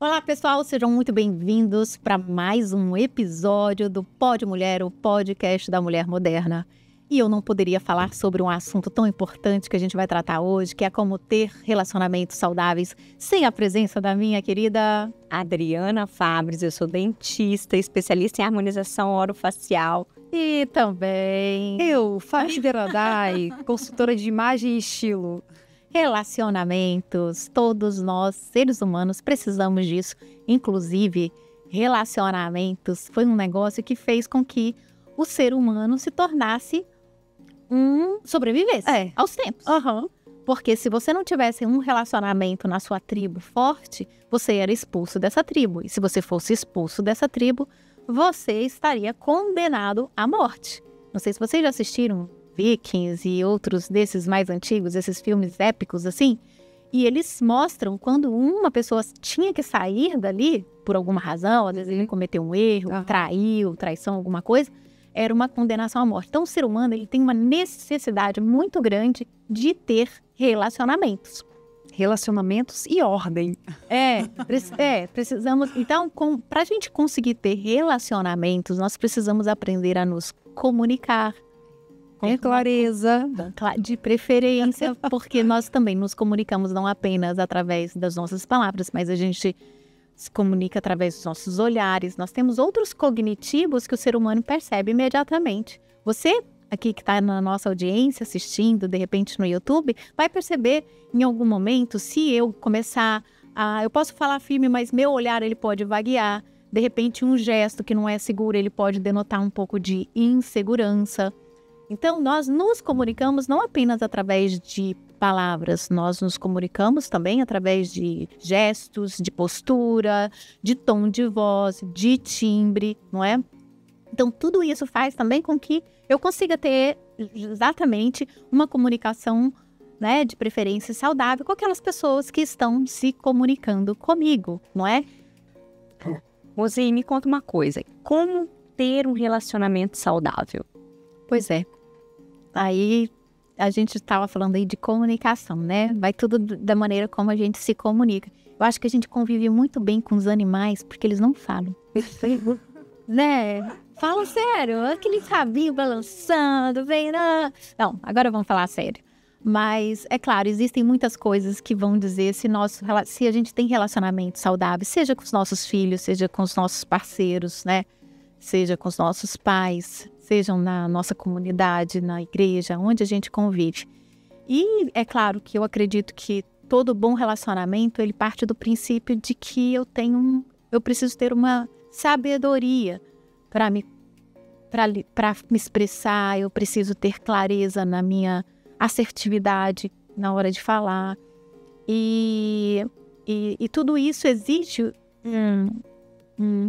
Olá, pessoal, sejam muito bem-vindos para mais um episódio do Pod Mulher, o podcast da mulher moderna. E eu não poderia falar sobre um assunto tão importante que a gente vai tratar hoje, que é como ter relacionamentos saudáveis, sem a presença da minha querida Adriana Fabres. Eu sou dentista, especialista em harmonização orofacial. E também eu, Fabi Veradai, consultora de imagem e estilo. Relacionamentos, todos nós, seres humanos, precisamos disso. Inclusive, relacionamentos foi um negócio que fez com que o ser humano se tornasse sobrevivesse aos tempos. Porque se você não tivesse um relacionamento na sua tribo forte, você era expulso dessa tribo. E se você fosse expulso dessa tribo, você estaria condenado à morte. Não sei se vocês já assistiram Vikings e outros desses mais antigos, esses filmes épicos assim, e eles mostram quando uma pessoa tinha que sair dali, por alguma razão, às vezes ele cometeu um erro, traição, alguma coisa, era uma condenação à morte. Então o ser humano ele tem uma necessidade muito grande de ter relacionamentos. Relacionamentos e ordem. Precisamos. Então, para a gente conseguir ter relacionamentos, nós precisamos aprender a nos comunicar. Com clareza. De preferência, porque nós também nos comunicamos não apenas através das nossas palavras, mas a gente se comunica através dos nossos olhares. Nós temos outros cognitivos que o ser humano percebe imediatamente. Você, aqui que está na nossa audiência, assistindo, de repente no YouTube, vai perceber em algum momento, se eu começar a... Eu posso falar firme, mas meu olhar ele pode vaguear. De repente, um gesto que não é seguro, ele pode denotar um pouco de insegurança. Então, nós nos comunicamos não apenas através de palavras, nós nos comunicamos também através de gestos, de postura, de tom de voz, de timbre, não é? Então, tudo isso faz também com que eu consiga ter exatamente uma comunicação, né, de preferência saudável com aquelas pessoas que estão se comunicando comigo, não é? Mozi, me conta uma coisa. Como ter um relacionamento saudável? Pois é. Aí a gente estava falando aí de comunicação, né? Vai tudo da maneira como a gente se comunica. Eu acho que a gente convive muito bem com os animais porque eles não falam. Né? Falam sério, aquele rabinho balançando, vem... Não, agora vamos falar sério. Mas, é claro, existem muitas coisas que vão dizer se a gente tem relacionamento saudável, seja com os nossos filhos, seja com os nossos parceiros, né? Seja com os nossos pais, sejam na nossa comunidade, na igreja, onde a gente convive. E é claro que eu acredito que todo bom relacionamento, ele parte do princípio de que eu preciso ter uma sabedoria para me expressar, eu preciso ter clareza na minha assertividade na hora de falar. E tudo isso exige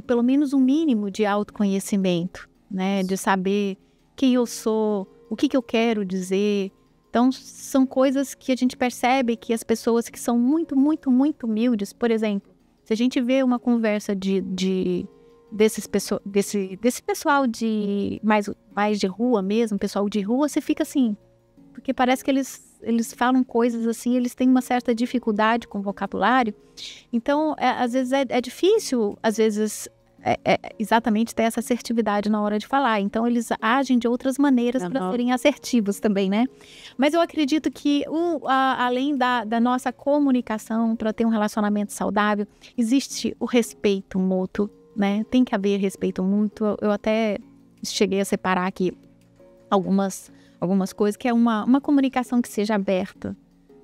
pelo menos um mínimo de autoconhecimento, né? De saber quem eu sou, o que eu quero dizer. Então, são coisas que a gente percebe que as pessoas que são muito, muito, muito humildes, por exemplo, se a gente vê uma conversa desse pessoal de mais de rua mesmo, pessoal de rua, você fica assim, porque parece que eles falam coisas assim, eles têm uma certa dificuldade com o vocabulário. Então, às vezes é difícil, às vezes, exatamente ter essa assertividade na hora de falar. Então, eles agem de outras maneiras para serem assertivos também, né? Mas eu acredito que, além da nossa comunicação, para ter um relacionamento saudável, existe o respeito mútuo, né? Tem que haver respeito mútuo. Eu até cheguei a separar aqui algumas coisas, que é uma comunicação que seja aberta,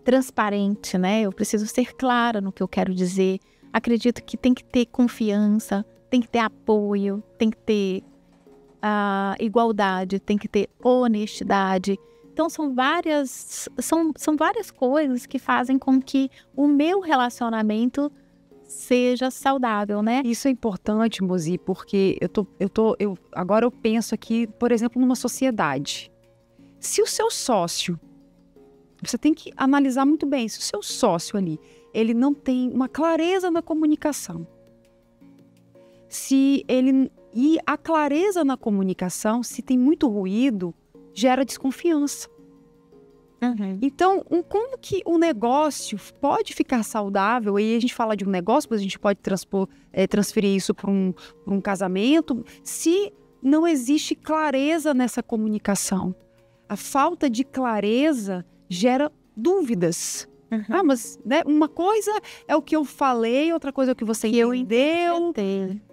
transparente, né? Eu preciso ser clara no que eu quero dizer. Acredito que tem que ter confiança, tem que ter apoio, tem que ter igualdade, tem que ter honestidade. Então, são várias coisas que fazem com que o meu relacionamento seja saudável, né? Isso é importante, Mozi, porque agora eu penso aqui, por exemplo, numa sociedade. Se o seu sócio, você tem que analisar muito bem, se o seu sócio ali, ele não tem uma clareza na comunicação, e a clareza na comunicação, se tem muito ruído, gera desconfiança. Então, como que o negócio pode ficar saudável? E a gente fala de um negócio, mas a gente pode transferir isso para um casamento, se não existe clareza nessa comunicação. A falta de clareza gera dúvidas. Mas né, uma coisa é o que eu falei, outra coisa é o que você entendeu.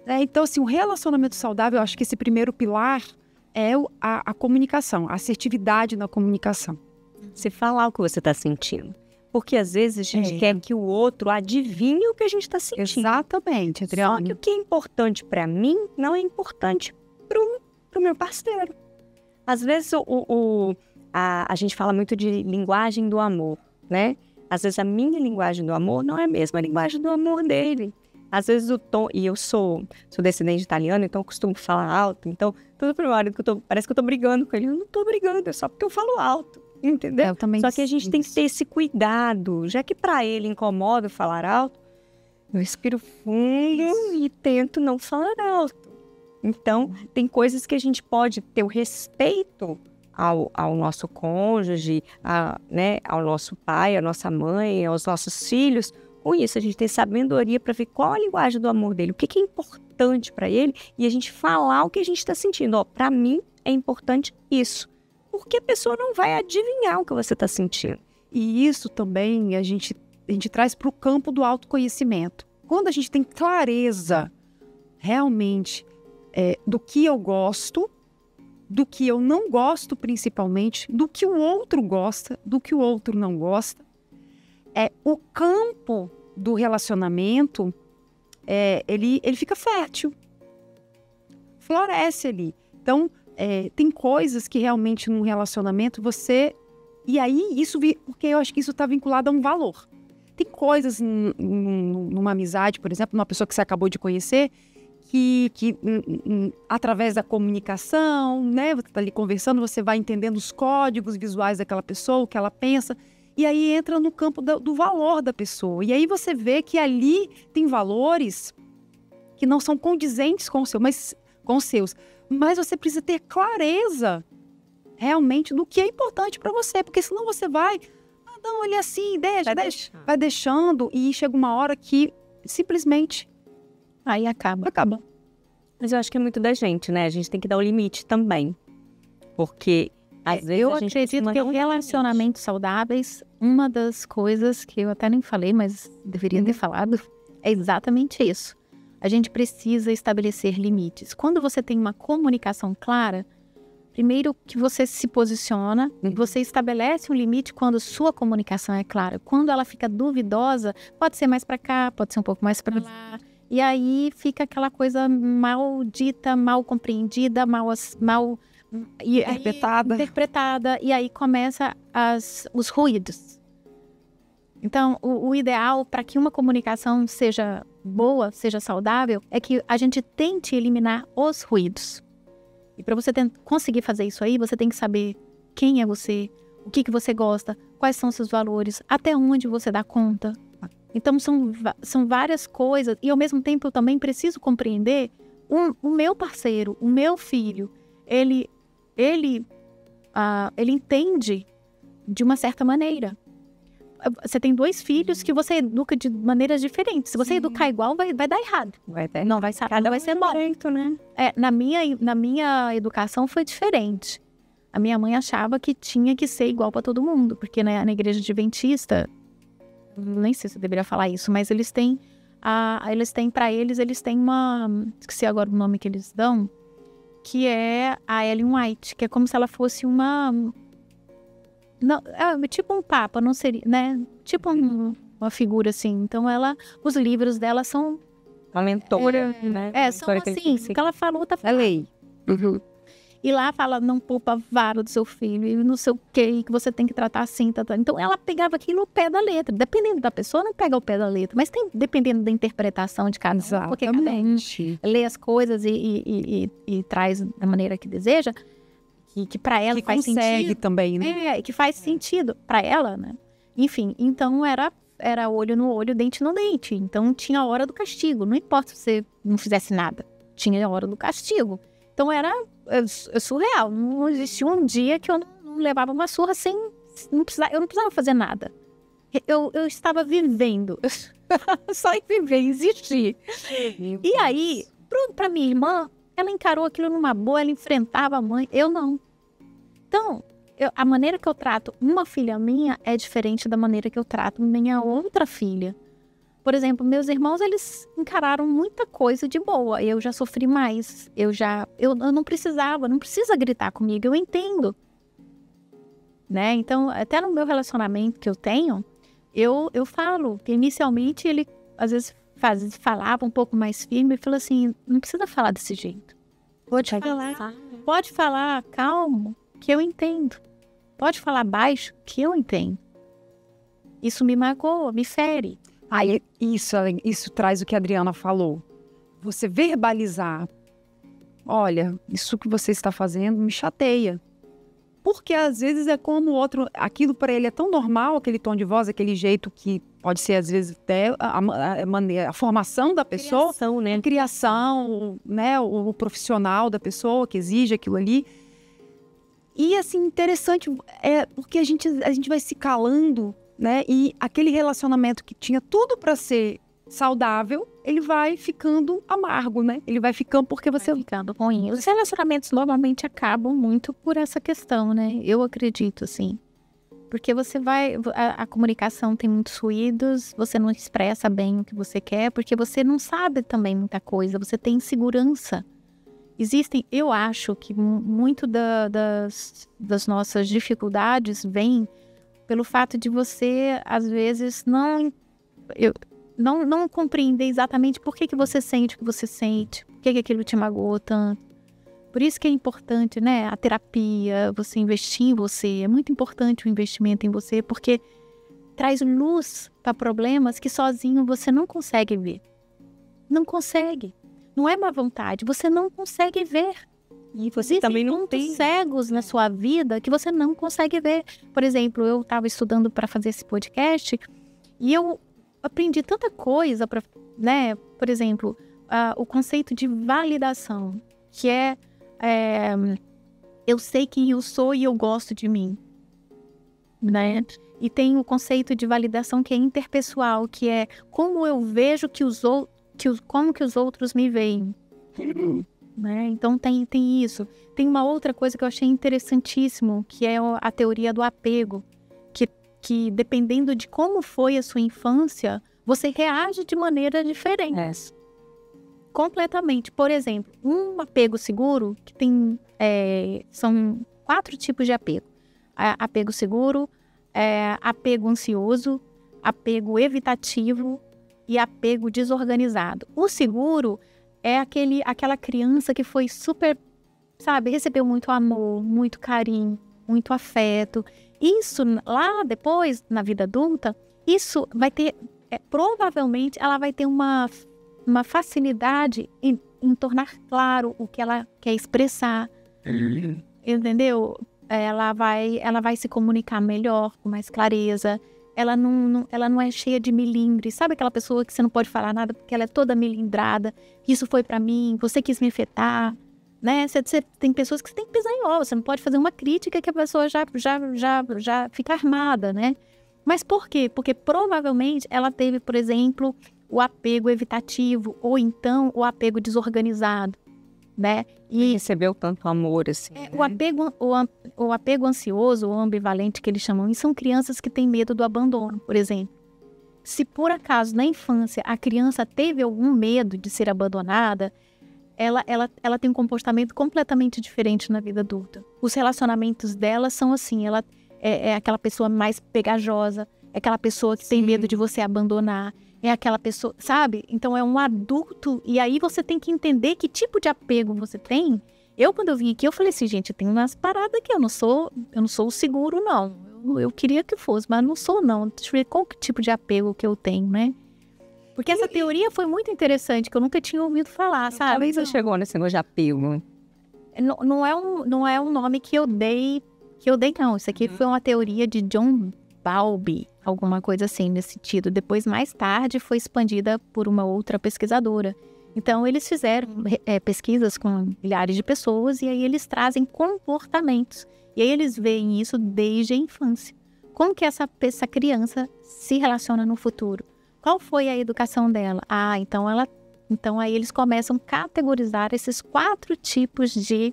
Então, assim, um relacionamento saudável, eu acho que esse primeiro pilar é a comunicação, a assertividade na comunicação. Você falar o que você está sentindo. Porque às vezes a gente quer que o outro adivinhe o que a gente está sentindo. Exatamente, Adriana. Só que o que é importante para mim não é importante pro meu parceiro. Às vezes a gente fala muito de linguagem do amor, né? Às vezes a minha linguagem do amor não é a mesma linguagem do amor dele. Às vezes o tom... E eu sou descendente de italiano, então eu costumo falar alto. Então, todo primeiro que parece que eu tô brigando com ele. Eu não tô brigando, é só porque eu falo alto. Entendeu? Eu também Só que a gente tem que ter esse cuidado. Já que para ele incomoda falar alto, eu respiro fundo e tento não falar alto. Então, tem coisas que a gente pode ter o respeito ao nosso cônjuge, né, ao nosso pai, à nossa mãe, aos nossos filhos. Com isso, a gente tem sabedoria para ver qual a linguagem do amor dele, o que é importante para ele, e a gente falar o que a gente está sentindo. Para mim, é importante isso. Porque a pessoa não vai adivinhar o que você está sentindo. E isso também a gente traz para o campo do autoconhecimento. Quando a gente tem clareza, realmente, do que eu gosto, do que eu não gosto principalmente, do que o outro gosta, do que o outro não gosta, o campo do relacionamento, ele fica fértil, floresce ali. Então, tem coisas que realmente num relacionamento E aí, porque eu acho que isso está vinculado a um valor. Tem coisas numa amizade, por exemplo, numa pessoa que você acabou de conhecer, que através da comunicação, né, você está ali conversando, você vai entendendo os códigos visuais daquela pessoa, o que ela pensa, e aí entra no campo do valor da pessoa. E aí você vê que ali tem valores que não são condizentes com os seus, mas você precisa ter clareza realmente do que é importante para você, porque senão você vai, não, ele é assim, vai deixando, e chega uma hora que simplesmente aí acaba. Mas eu acho que é muito da gente, né? A gente tem que dar o limite também. Porque, às vezes, eu acredito que relacionamentos saudáveis, uma das coisas que eu até nem falei, mas deveria ter falado, é exatamente isso. A gente precisa estabelecer limites. Quando você tem uma comunicação clara, primeiro que você se posiciona, você estabelece um limite quando sua comunicação é clara. Quando ela fica duvidosa, pode ser mais para cá, pode ser um pouco mais para lá. E aí fica aquela coisa mal dita, mal compreendida, mal interpretada. E aí começa os ruídos. Então, o ideal para que uma comunicação seja boa, seja saudável, é que a gente tente eliminar os ruídos. E para você conseguir fazer isso aí, você tem que saber quem é você, o que você gosta, quais são seus valores, até onde você dá conta. Então, são várias coisas. E, ao mesmo tempo, eu também preciso compreender o meu parceiro, o meu filho. Ele entende de uma certa maneira. Você tem 2 filhos que você educa de maneiras diferentes. Se você educar igual, vai dar errado. Não vai ser bom. Jeito, né? Na minha educação foi diferente. A minha mãe achava que tinha que ser igual para todo mundo. Porque na igreja adventista... Nem sei se eu deveria falar isso, mas eles têm uma... Esqueci agora o nome que eles dão, que é a Ellen White, que é como se ela fosse uma... Não, tipo um papa, não seria, né? Tipo uma figura assim. Então os livros dela são... Uma mentora, né? São assim, o que ela falou tá falando. É lei. Uhum. E lá fala, não poupa vara do seu filho, e não sei o quê, que você tem que tratar assim, tá. Então ela pegava aquilo no pé da letra. Dependendo da pessoa, não pega o pé da letra, mas dependendo da interpretação de cada um, porque cada um lê as coisas e traz da maneira que deseja, que para ela que faz sentido. Que consegue também, né? Que faz sentido para ela, né? Enfim, então era olho no olho, dente no dente. Então tinha a hora do castigo, não importa se você não fizesse nada, tinha a hora do castigo. Então era surreal, não existia um dia que eu não levava uma surra sem eu não precisava fazer nada. Eu estava vivendo. Só em viver, existir. E aí, para minha irmã, ela encarou aquilo numa boa, ela enfrentava a mãe, eu não. Então, a maneira que eu trato uma filha minha é diferente da maneira que eu trato minha outra filha. Por exemplo, meus irmãos, eles encararam muita coisa de boa. Eu já sofri mais. Eu não precisa gritar comigo, eu entendo. Né? Então, até no meu relacionamento que eu tenho, eu falo que inicialmente ele, às vezes, falava um pouco mais firme e falou assim, não precisa falar desse jeito. Pode falar calmo, que eu entendo. Pode falar baixo, que eu entendo. Isso me magoa, me fere. Aí, isso traz o que a Adriana falou. Você verbalizar. Olha, isso que você está fazendo me chateia. Porque às vezes é como o outro, aquilo para ele é tão normal, aquele tom de voz, aquele jeito que pode ser às vezes até a formação da pessoa. Criação, né? A criação, né? O profissional da pessoa que exige aquilo ali. E assim, interessante é porque a gente vai se calando, né? E aquele relacionamento que tinha tudo para ser saudável, ele vai ficando amargo, né? Ele vai ficando porque você... Vai ficando ruim. Os relacionamentos normalmente acabam muito por essa questão, né? Eu acredito, assim. Porque você vai... A comunicação tem muitos ruídos, você não expressa bem o que você quer, porque você não sabe também muita coisa, você tem insegurança. Eu acho que muito das nossas dificuldades vem pelo fato de você, às vezes, não compreender exatamente por que você sente o que você sente, por que aquilo te magoou tanto. Por isso que é importante, né, a terapia, você investir em você. É muito importante o investimento em você, porque traz luz para problemas que sozinho você não consegue ver. Não consegue. Não é má vontade, você não consegue ver. E você também não tem cegos na sua vida que você não consegue ver. Por exemplo, eu estava estudando para fazer esse podcast e eu aprendi tanta coisa, né? Por exemplo, o conceito de validação, que eu sei quem eu sou e eu gosto de mim, né? E tem o conceito de validação que é interpessoal, que é como eu vejo como que os outros me veem. Né? Então tem isso. Tem uma outra coisa que eu achei interessantíssimo, que é a teoria do apego, que dependendo de como foi a sua infância, você reage de maneira diferente. Completamente. Por exemplo, um apego seguro, que tem são 4 tipos de apego. Apego seguro, apego ansioso, apego evitativo e apego desorganizado. O seguro é aquela criança que foi super, sabe, recebeu muito amor, muito carinho, muito afeto. Isso lá depois, na vida adulta, isso vai ter, provavelmente ela vai ter uma facilidade em tornar claro o que ela quer expressar, entendeu? Ela vai se comunicar melhor, com mais clareza. Ela não é cheia de milindres. Sabe aquela pessoa que você não pode falar nada porque ela é toda milindrada? Isso foi pra mim, você quis me afetar, né? Você tem pessoas que você tem que pisar em ovo. Você não pode fazer uma crítica que a pessoa já fica armada, né? Mas por quê? Porque provavelmente ela teve, por exemplo, o apego evitativo ou então o apego desorganizado, né? E recebeu tanto amor, assim. Né? O apego ansioso ou ambivalente, que eles chamam, são crianças que têm medo do abandono, por exemplo. Se por acaso na infância a criança teve algum medo de ser abandonada, ela tem um comportamento completamente diferente na vida adulta. Os relacionamentos dela são assim, ela é aquela pessoa mais pegajosa, é aquela pessoa que tem medo de você abandonar, é aquela pessoa, sabe? Então é um adulto, e aí você tem que entender que tipo de apego você tem. Quando eu vim aqui, eu falei assim, gente, eu tenho umas paradas aqui, eu não sou o seguro, não. Eu queria que fosse, mas não sou, não. Deixa eu ver qual tipo de apego que eu tenho, né? Porque essa teoria foi muito interessante, que eu nunca tinha ouvido falar, sabe? Talvez você chegou nesse negócio de apego. Não é um nome que eu dei, não. Isso aqui foi uma teoria de John Bowlby, alguma coisa assim, nesse sentido. Depois, mais tarde, foi expandida por uma outra pesquisadora. Então, eles fizeram pesquisas com milhares de pessoas e aí eles trazem comportamentos. E aí eles veem isso desde a infância. como que essa criança se relaciona no futuro? Qual foi a educação dela? Então aí eles começam a categorizar esses 4 tipos de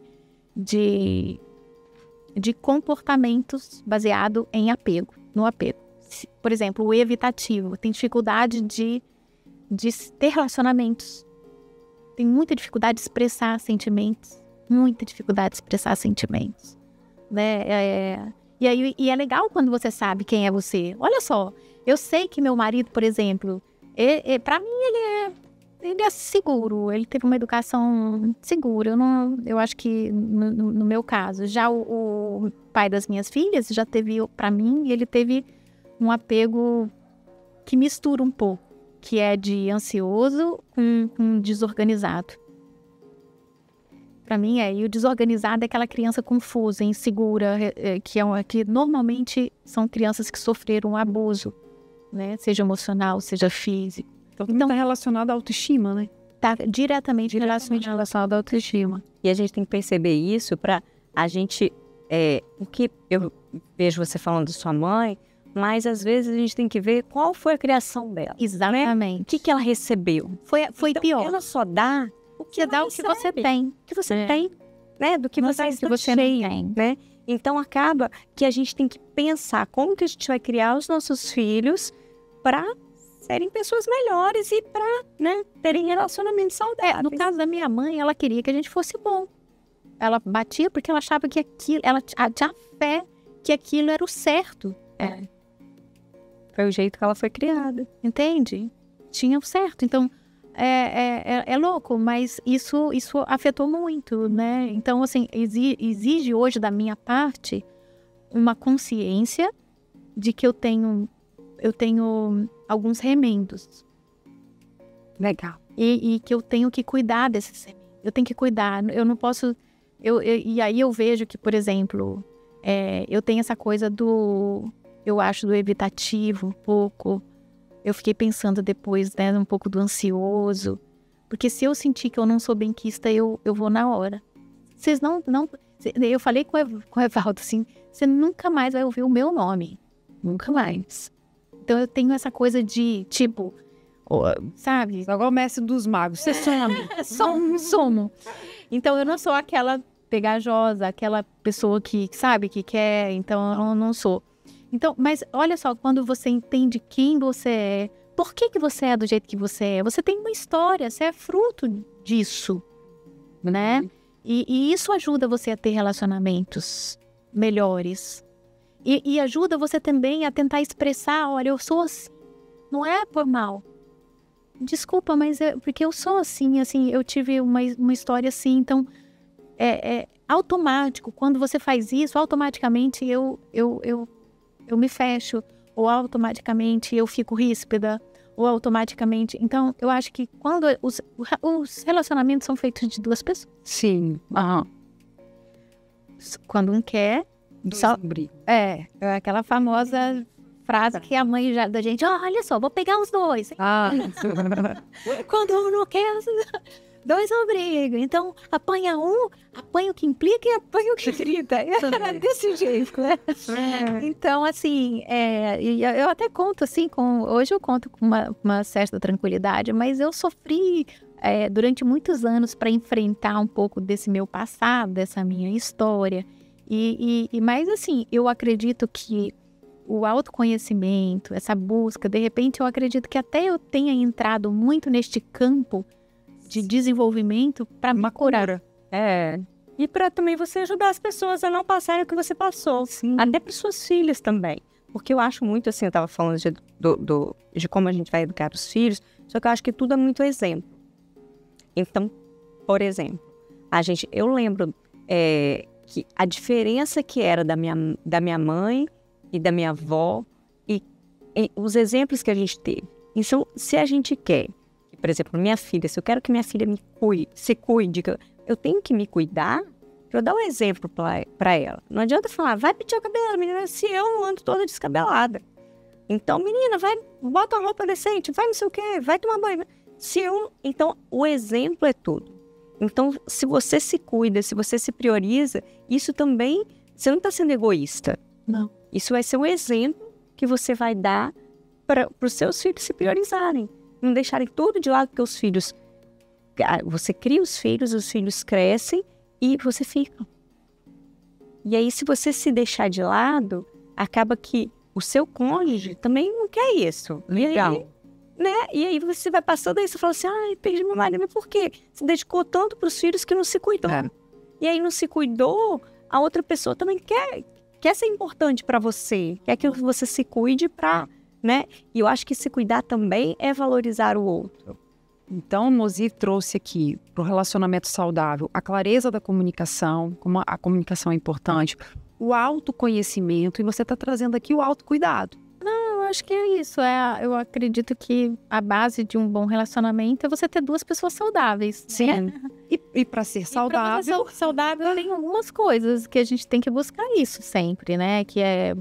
comportamentos baseado em no apego. Por exemplo, o evitativo tem dificuldade de ter relacionamentos, tem muita dificuldade de expressar sentimentos, né? E é legal quando você sabe quem é você. Olha só, eu sei que meu marido, por exemplo, para mim ele é seguro, ele teve uma educação segura. Eu acho que no meu caso, já o pai das minhas filhas já teve, para mim, ele teve um apego que mistura um pouco, que é de ansioso com desorganizado. Para mim e o desorganizado é aquela criança confusa, insegura, que normalmente são crianças que sofreram um abuso, né? Seja emocional, seja físico. Então tá relacionado à autoestima, né? Tá diretamente relacionado à autoestima. E a gente tem que perceber isso para a gente... porque eu vejo você falando da sua mãe, mas às vezes a gente tem que ver qual foi a criação dela. Exatamente. Né? O que ela recebeu. Foi então, pior. Ela só dá o que você tem. O que você tem, né? Do que não você está cheio, tem. Né? Então acaba que a gente tem que pensar como que a gente vai criar os nossos filhos para serem pessoas melhores e para, né, terem relacionamentos saudáveis. No caso da minha mãe, ela queria que a gente fosse bom. Ela batia porque ela achava que ela tinha fé que aquilo era o certo. Foi o jeito que ela foi criada. Entende? Tinha o certo. Então, é louco, mas isso afetou muito, né? Então, assim, exige hoje da minha parte uma consciência de que eu tenho alguns remendos. Legal. E que eu tenho que cuidar desses remendos. Eu tenho que cuidar. Eu não posso... E aí eu vejo que, por exemplo, eu tenho essa coisa eu acho do evitativo um pouco. Eu fiquei pensando depois, né, um pouco do ansioso. Porque se eu sentir que eu não sou benquista, eu vou na hora. Vocês não... Eu falei com o Evaldo assim, você nunca mais vai ouvir o meu nome. Nunca mais. Então eu tenho essa coisa de, tipo, sabe? Igual o mestre dos magos. Você Somo. Então eu não sou aquela pegajosa, aquela pessoa que, sabe, que quer. Então eu não sou. Então, mas olha só, quando você entende quem você é, por que você é do jeito que você tem uma história, você é fruto disso, né? E isso ajuda você a ter relacionamentos melhores. E ajuda você também a tentar expressar, olha, eu sou assim, não é por mal. Desculpa, mas porque eu sou assim, eu tive uma história assim, então é automático. Quando você faz isso, automaticamente eu me fecho, ou automaticamente eu fico ríspida, ou automaticamente... Então, eu acho que quando os relacionamentos são feitos de 2 pessoas. Sim. Quando um quer... É aquela famosa frase que a mãe da gente... olha só, vou pegar os 2. Quando um não quer... 2 não brigam. Então, apanha o que implica e apanha o que grita. Era desse jeito, né? Então, assim, eu até conto, assim, hoje eu conto com uma certa tranquilidade, mas eu sofri durante muitos anos para enfrentar um pouco desse meu passado, dessa minha história. Mas, assim, eu acredito que o autoconhecimento, essa busca, de repente, eu acredito que até eu tenha entrado muito neste campo de desenvolvimento para me curar. E para também você ajudar as pessoas a não passarem o que você passou. Sim. Até para suas filhas também. Porque eu acho muito assim, eu estava falando de como a gente vai educar os filhos, só que eu acho que tudo é muito exemplo. Então, por exemplo, eu lembro que a diferença que era da minha mãe e da minha avó e os exemplos que a gente teve. Então, se a gente quer, por exemplo, minha filha, se eu quero que minha filha se cuide, eu tenho que me cuidar, eu dar um exemplo para ela. Não adianta falar, vai pentear o cabelo, menina, se eu ando toda descabelada. Então, menina, vai, bota uma roupa decente, vai não sei o quê, vai tomar banho. Então, o exemplo é tudo. Então, se você se cuida, se você se prioriza, isso também, você não está sendo egoísta. Não. Isso vai ser um exemplo que você vai dar para os seus filhos se priorizarem. Não deixarem tudo de lado, porque os filhos... Você cria os filhos crescem e você fica. E aí, se você se deixar de lado, acaba que o seu cônjuge também não quer isso. Legal. E aí, né? E aí você vai passando aí, você fala assim, ai, perdi meu marido, mas por quê? Se dedicou tanto para os filhos que não se cuidou. E aí não se cuidou, a outra pessoa também quer ser importante para você, quer que você se cuide para, né? E eu acho que se cuidar também é valorizar o outro. Então, Mozi trouxe aqui para o relacionamento saudável a clareza da comunicação, como a comunicação é importante, o autoconhecimento, e você está trazendo aqui o autocuidado. Eu acho que é isso. Eu acredito que a base de um bom relacionamento é você ter duas pessoas saudáveis. Sim. Né? E para ser saudável... Pra ser saudável tem algumas coisas que a gente tem que buscar isso sempre, né? Que é,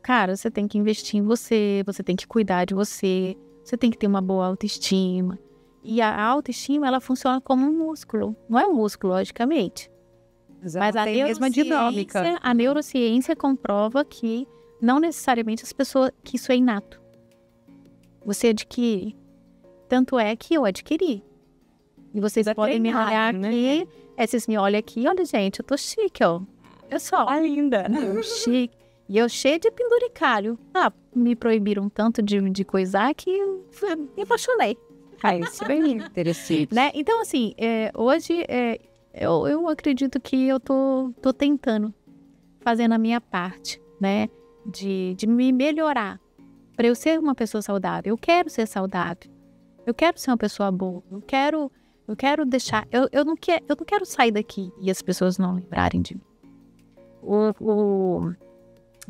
cara, você tem que investir em você, você tem que cuidar de você, você tem que ter uma boa autoestima. E a autoestima, ela funciona como um músculo. Não é um músculo, logicamente. Mas a tem a mesma dinâmica. A neurociência comprova que não necessariamente as pessoas, que isso é inato. Você adquire. Tanto é que eu adquiri. E vocês podem me olhar aqui. Vocês me olham aqui, olha, gente, eu tô chique, ó. Eu sou. Tá linda. Chique. E eu cheia de penduricalho. Me proibiram tanto de coisar que eu me apaixonei. Isso é bem interessante. Né? Então, assim, hoje eu acredito que eu tô tentando, fazendo a minha parte, né? De me melhorar. Para eu ser uma pessoa saudável. Eu quero ser saudável. Eu quero ser uma pessoa boa. Eu quero deixar... Eu não quero sair daqui e as pessoas não lembrarem de mim.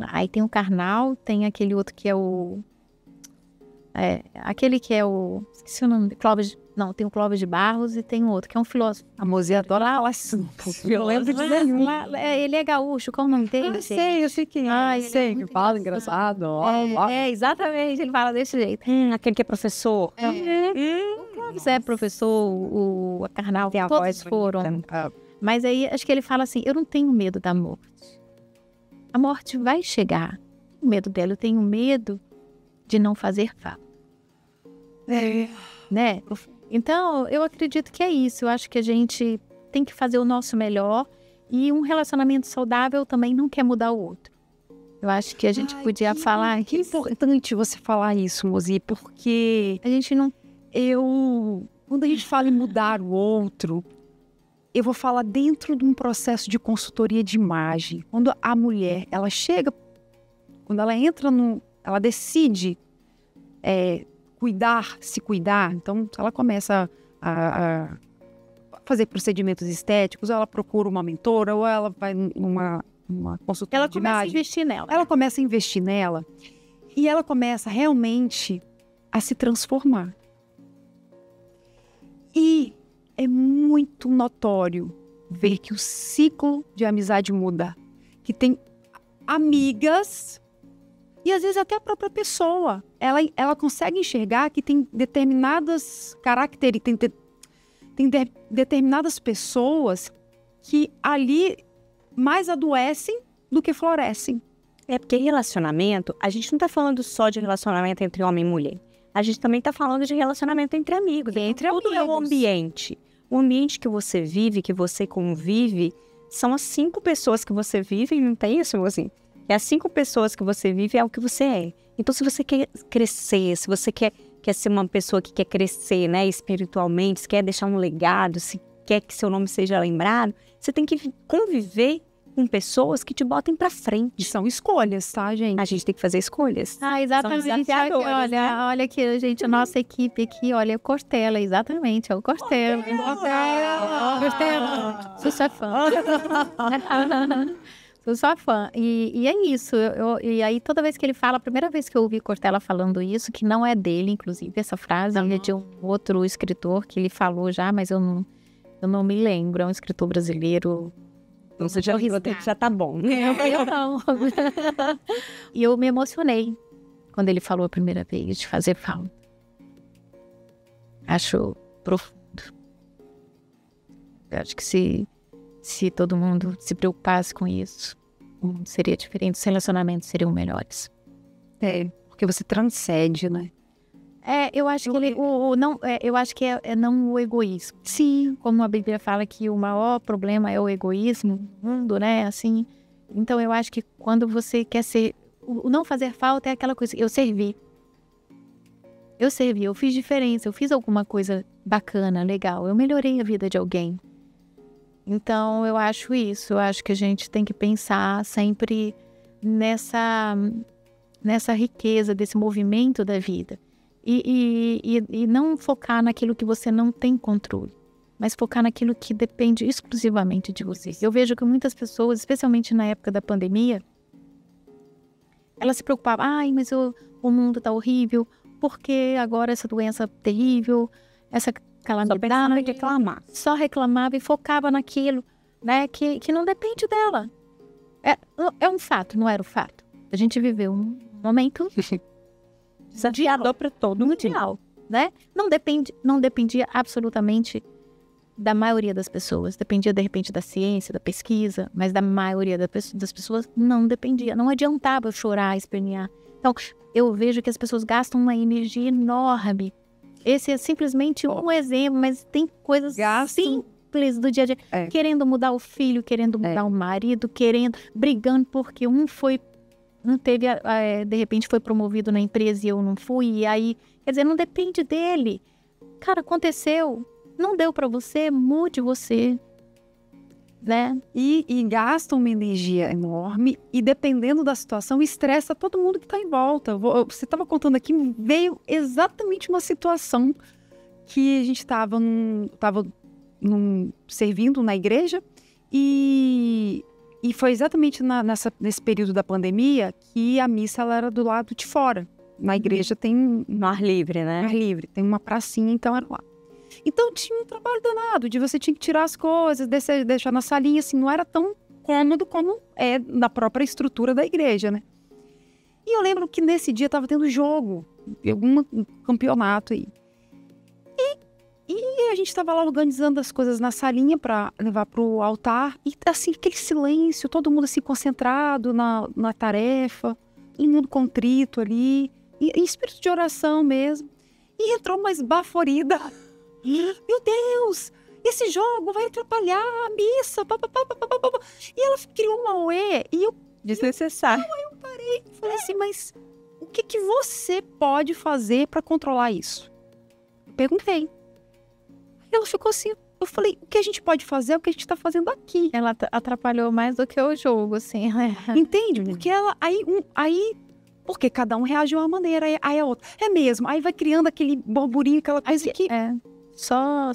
Aí tem o Karnal, tem aquele outro que é o... aquele que é o... Esqueci o nome. Tem o Clóvis de Barros e tem o outro, que é um filósofo. A Mozi adora falar assim. Eu lembro de nenhum. Ele é gaúcho, qual o nome dele? Eu sei quem é. Sei, que fala engraçado. Exatamente, ele fala desse jeito. Aquele que é professor. O Clóvis é professor, o Karnal, Tem a todos voz foram. bonita. Mas aí, acho que ele fala assim, eu não tenho medo da morte. A morte vai chegar. O medo dela, eu tenho medo de não fazer falta. Né? Então, eu acredito que é isso. Eu acho que a gente tem que fazer o nosso melhor. E um relacionamento saudável também não quer mudar o outro. Eu acho que a gente podia falar... Que importante você falar isso, Mozi, porque a gente não... Quando a gente fala em mudar o outro, eu vou falar dentro de um processo de consultoria de imagem. Quando a mulher, ela chega... Quando ela entra ela decide... se cuidar, então ela começa a fazer procedimentos estéticos, ou ela procura uma mentora, ou ela vai numa consultoria de imagem. Ela começa a investir nela. Ela começa a investir nela e ela começa realmente a se transformar. E é muito notório ver que o ciclo de amizade muda, que tem amigas... E às vezes até a própria pessoa, ela consegue enxergar que tem determinadas características, tem determinadas pessoas que ali mais adoecem do que florescem. Porque relacionamento, a gente não tá falando só de relacionamento entre homem e mulher. A gente também tá falando de relacionamento entre amigos. Tudo é o ambiente. O ambiente que você vive, que você convive, são as 5 pessoas que você vive, não tem isso, assim? É as 5 pessoas que você vive, é o que você é. Então, se você quer crescer, se você quer ser uma pessoa que quer crescer, né, espiritualmente, se quer deixar um legado, se quer que seu nome seja lembrado, você tem que conviver com pessoas que te botem pra frente. E são escolhas, tá, gente? A gente tem que fazer escolhas. Exatamente. Olha aqui, gente, a nossa equipe aqui, olha, é o Cortella, exatamente, é o Cortella. Cortella. Sou sua fã. Sou sua fã. E é isso. E aí, toda vez que ele fala, a primeira vez que eu ouvi Cortella falando isso, que não é dele, inclusive, essa frase, é de um outro escritor que ele falou já, mas eu não me lembro. É um escritor brasileiro. Então, você já tá bom. Eu não. E eu me emocionei quando ele falou a primeira vez de fazer falta. Acho profundo. Eu acho que se todo mundo se preocupasse com isso, mundo seria diferente, os relacionamentos seriam melhores. Porque você transcende, né? Eu acho que eu acho que é não o egoísmo. Sim. Como a Bíblia fala que o maior problema é o egoísmo no mundo, né? Assim, então eu acho que quando você quer ser, o não fazer falta é aquela coisa, eu servi, eu fiz diferença, eu fiz alguma coisa bacana, legal, eu melhorei a vida de alguém. Então eu acho isso, eu acho que a gente tem que pensar sempre nessa riqueza desse movimento da vida. E não focar naquilo que você não tem controle, mas focar naquilo que depende exclusivamente de você. Eu vejo que muitas pessoas, especialmente na época da pandemia, elas se preocupavam, mas o mundo tá horrível, porque agora essa doença terrível, essa calamidade, só reclamava e focava naquilo, né, que não depende dela. É um fato, não era o fato. A gente viveu um momento desafiador para todo mundial, né? Não dependia absolutamente da maioria das pessoas. Dependia, de repente, da ciência, da pesquisa, mas da maioria das pessoas não dependia. Não adiantava chorar, espernear. Então, eu vejo que as pessoas gastam uma energia enorme. Esse é simplesmente um exemplo, mas tem coisas simples do dia a dia. Querendo mudar o filho, querendo mudar o marido, brigando porque um teve, de repente foi promovido na empresa e eu não fui, e aí, quer dizer, não depende dele. Cara, aconteceu, não deu pra você, mude você, né? E gasta uma energia enorme e dependendo da situação, estressa todo mundo que tá em volta. Você tava contando aqui, veio exatamente uma situação que a gente tava servindo na igreja e foi exatamente nesse período da pandemia que a missa ela era do lado de fora. Na igreja tem no ar livre, né? Ar livre, tem uma pracinha, então era lá. Então tinha um trabalho danado, de você tinha que tirar as coisas, deixar na salinha, assim, não era tão cômodo como é na própria estrutura da igreja, né? E eu lembro que nesse dia tava tendo jogo, algum campeonato aí. E a gente estava lá organizando as coisas na salinha para levar pro altar. E assim, aquele silêncio, todo mundo assim concentrado na tarefa, todo mundo contrito ali, em espírito de oração mesmo. E entrou uma esbaforida. Meu Deus, esse jogo vai atrapalhar a missa. E ela criou uma auê e eu... Desnecessário. Eu parei e falei assim, mas o que você pode fazer para controlar isso? Eu perguntei. Ela ficou assim, eu falei, o que a gente pode fazer é o que a gente tá fazendo aqui. Ela atrapalhou mais do que o jogo, assim. Entende? Porque ela, porque cada um reage de uma maneira, aí a outra, é mesmo, aí vai criando aquele burburinho, aquela coisa que... Só...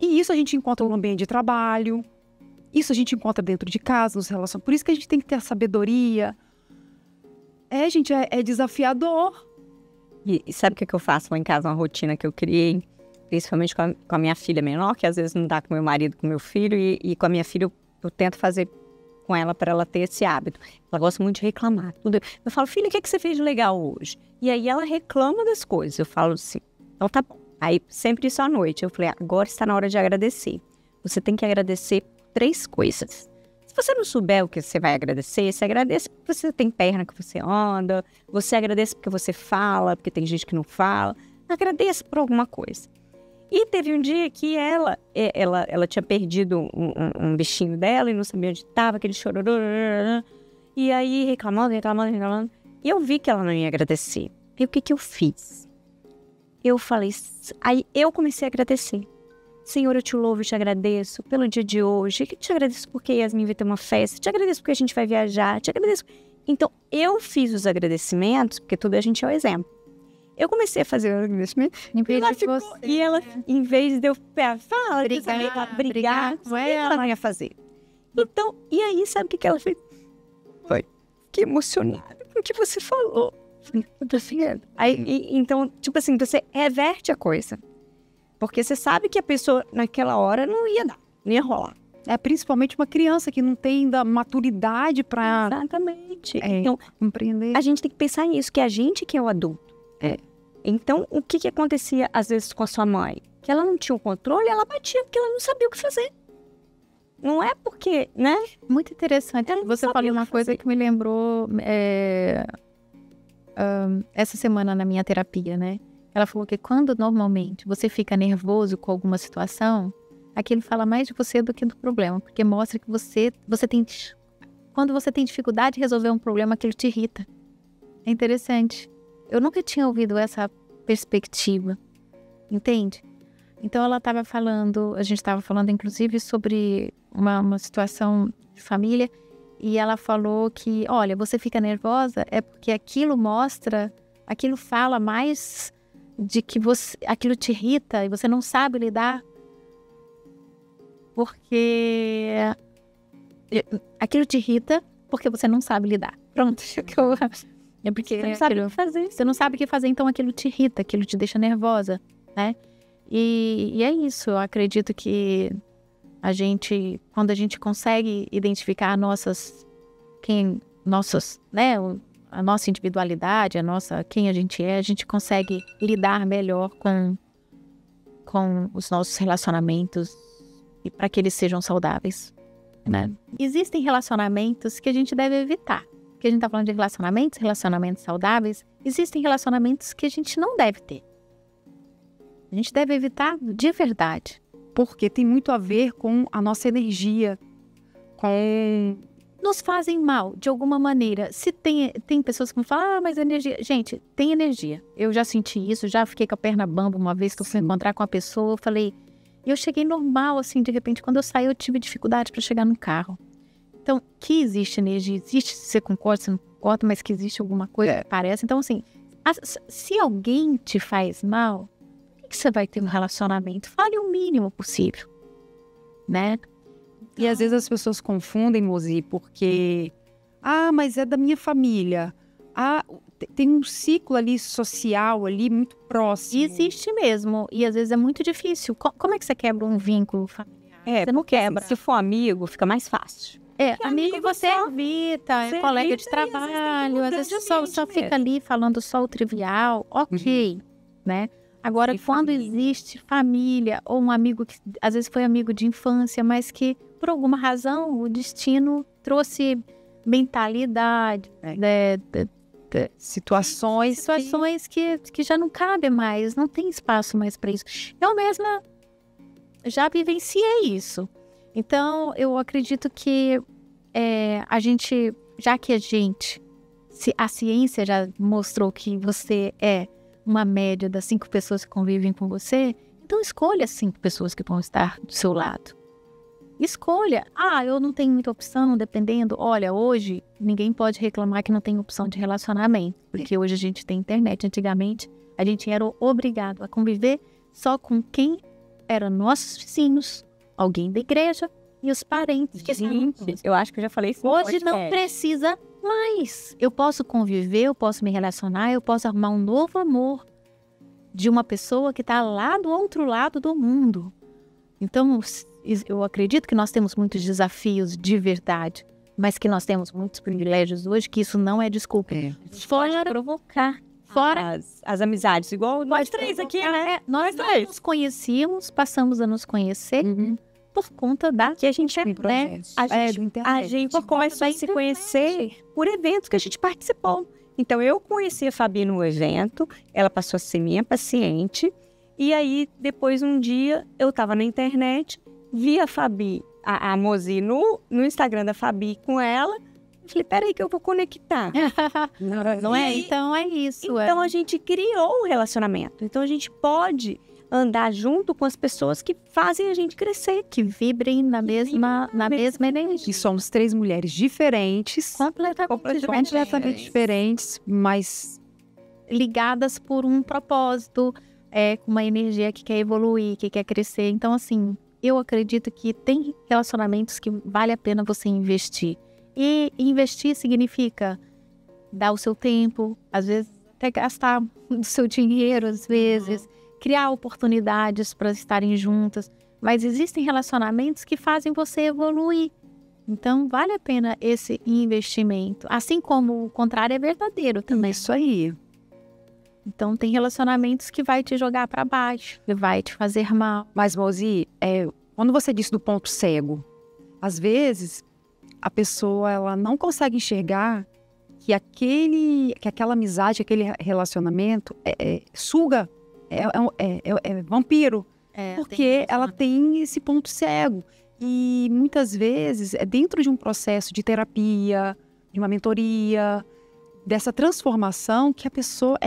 E isso a gente encontra no ambiente de trabalho, isso a gente encontra dentro de casa, nos relacionamentos, por isso que a gente tem que ter a sabedoria. Gente, é desafiador. E sabe o que eu faço lá em casa, uma rotina que eu criei? Principalmente com a minha filha menor, que às vezes não dá com meu marido, com meu filho, e com a minha filha eu tento fazer com ela para ela ter esse hábito. Ela gosta muito de reclamar. Eu falo, filha, o que você fez de legal hoje? E aí ela reclama das coisas. Eu falo assim, então tá bom. Aí sempre isso à noite. Eu falei, agora está na hora de agradecer. Você tem que agradecer por 3 coisas. Se você não souber o que você vai agradecer, você agradece porque você tem perna que você anda, você agradece porque você fala, porque tem gente que não fala. Agradeça por alguma coisa. E teve um dia que ela tinha perdido um bichinho dela e não sabia onde estava, aquele chororô. E aí reclamando. E eu vi que ela não ia agradecer. E o que eu fiz? Eu falei, aí eu comecei a agradecer. Senhor, eu te louvo e te agradeço pelo dia de hoje. Eu te agradeço porque Yasmin vai ter uma festa. Te agradeço porque a gente vai viajar. Te agradeço. Então, eu fiz os agradecimentos, porque tudo a gente é o exemplo. Eu comecei a fazer o agradecimento. E ela, em vez de eu brigar com ela não ia fazer. Então, e aí, sabe o que ela fez? Fiquei emocionada com o que você falou. Aí, então, tipo assim, você reverte a coisa. Porque você sabe que a pessoa, naquela hora, não ia dar, não ia rolar. Principalmente uma criança que não tem ainda maturidade para... Exatamente. Então, compreender. A gente tem que pensar nisso, que a gente que é o adulto. Então, o que acontecia, às vezes, com a sua mãe? Que ela não tinha o controle, ela batia porque ela não sabia o que fazer. Não é porque, né? Muito interessante. Eu não Você sabia falou o uma que coisa fazer. que me lembrou essa semana na minha terapia, né? Ela falou que quando normalmente você fica nervoso com alguma situação, aquilo fala mais de você do que do problema, porque mostra que você tem... Quando você tem dificuldade de resolver um problema, aquilo te irrita. É interessante. Eu nunca tinha ouvido essa perspectiva, entende? Então ela estava falando, a gente estava falando inclusive sobre uma situação de família, e ela falou que, olha, você fica nervosa é porque aquilo fala mais de que aquilo te irrita e você não sabe lidar, porque aquilo te irrita porque você não sabe lidar. Pronto, é porque Você não sabe o que fazer. você não sabe o que fazer, então aquilo te irrita, aquilo te deixa nervosa, né? E é isso, eu acredito que quando a gente consegue identificar a nossa individualidade, quem a gente consegue lidar melhor com os nossos relacionamentos e para que eles sejam saudáveis, né? Existem relacionamentos que a gente deve evitar. Porque a gente está falando de relacionamentos saudáveis, existem relacionamentos que a gente não deve ter. A gente deve evitar de verdade. Porque tem muito a ver com a nossa energia, com... Nos fazem mal, de alguma maneira. Se tem pessoas que me falam, mas energia... Gente, tem energia. Eu já senti isso, já fiquei com a perna bamba uma vez que eu fui encontrar com uma pessoa, eu falei... Eu cheguei normal, assim, de repente, quando eu saí, eu tive dificuldade para chegar no carro. Então, que existe energia, existe, se você concorda, se não concorda, mas que existe alguma coisa que parece. Então, assim, se alguém te faz mal, por que você vai ter um relacionamento? Fale o mínimo possível, né? E às vezes as pessoas confundem, Mozi, porque... mas é da minha família. Tem um ciclo ali social ali muito próximo. Existe mesmo. E às vezes é muito difícil. Como é que você quebra um vínculo familiar? Você não quebra. Se for amigo, fica mais fácil. Amigo você evita, é colega de trabalho, às vezes só fica ali falando só o trivial, ok, né? Agora, quando existe família ou um amigo que às vezes foi amigo de infância, mas que por alguma razão o destino trouxe mentalidade, situações que já não cabe mais, não tem espaço mais para isso. Eu mesma já vivenciei isso. Então, eu acredito que já que a ciência já mostrou que você é uma média das 5 pessoas que convivem com você, então escolha as 5 pessoas que vão estar do seu lado. Escolha. Eu não tenho muita opção, dependendo. Olha, hoje ninguém pode reclamar que não tem opção de relacionamento, porque hoje a gente tem internet. Antigamente, a gente era obrigado a conviver só com quem eram nossos vizinhos, alguém da igreja e os parentes. Eu acho que eu já falei isso. Hoje não precisa mais. Eu posso conviver, eu posso me relacionar, eu posso arrumar um novo amor de uma pessoa que está lá do outro lado do mundo. Então, eu acredito que nós temos muitos desafios de verdade, mas que nós temos muitos privilégios hoje, que isso não é desculpa. Fora provocar. Fora as amizades, igual nós 3 aqui, né? Nós nos conhecíamos, passamos a nos conhecer por conta que a gente a gente começou a se conhecer por eventos que a gente participou. Então, eu conheci a Fabi no evento, ela passou a ser minha paciente, e aí, depois, um dia, eu estava na internet, vi a Fabi, a Mozi, no Instagram da Fabi com ela. Eu falei, peraí que eu vou conectar. Não é? Então é isso. Então a gente criou um relacionamento. Então a gente pode andar junto com as pessoas que fazem a gente crescer. Que vibrem na mesma energia. E somos 3 mulheres diferentes. Completamente diferentes, mas ligadas por um propósito. Com uma energia que quer evoluir, que quer crescer. Então, assim, eu acredito que tem relacionamentos que vale a pena você investir. E investir significa dar o seu tempo, às vezes até gastar o seu dinheiro, às vezes, criar oportunidades para estarem juntas. Mas existem relacionamentos que fazem você evoluir. Então, vale a pena esse investimento. Assim como o contrário é verdadeiro também. Isso aí. Então, tem relacionamentos que vai te jogar para baixo, que vai te fazer mal. Mas, Mozi, quando você disse do ponto cego, Às vezes, a pessoa ela não consegue enxergar que aquela amizade, aquele relacionamento suga, é vampiro, porque ela tem esse ponto cego. E muitas vezes é dentro de um processo de terapia, de uma mentoria, dessa transformação que a pessoa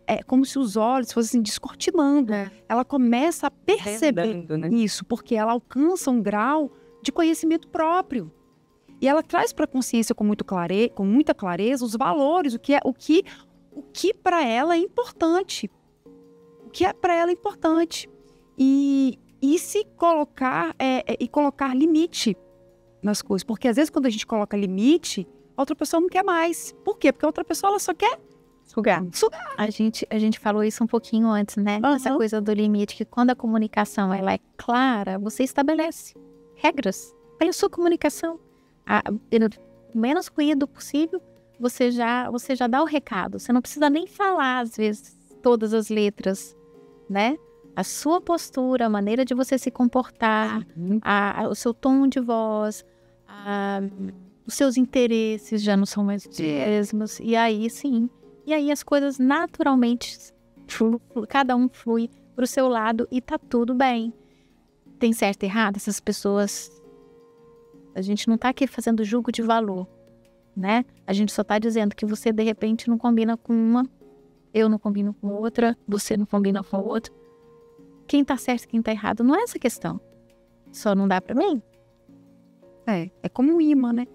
é como se os olhos fossem descortinando. Ela começa a perceber isso, porque ela alcança um grau de conhecimento próprio. E ela traz para a consciência com muita clareza os valores, o que para ela é importante. O que é para ela importante. E se colocar, e colocar limite nas coisas. Porque às vezes quando a gente coloca limite, a outra pessoa não quer mais. Por quê? Porque a outra pessoa ela só quer sugar. A gente falou isso um pouquinho antes, né? Essa coisa do limite, que quando a comunicação ela é clara, você estabelece regras para a sua comunicação. O menos ruído possível, você já dá o recado. Você não precisa nem falar, às vezes, todas as letras, né? A sua postura, a maneira de você se comportar, o seu tom de voz, os seus interesses já não são mais os mesmos. E aí, sim. E aí as coisas naturalmente, cada um flui para o seu lado e tá tudo bem. Tem certo e errado? Essas pessoas... A gente não tá aqui fazendo julgo de valor, né? A gente só tá dizendo que você, de repente, não combina com uma, eu não combino com outra, você não combina com outra. Quem tá certo e quem tá errado não é essa questão. Só não dá pra mim. É como um imã, né?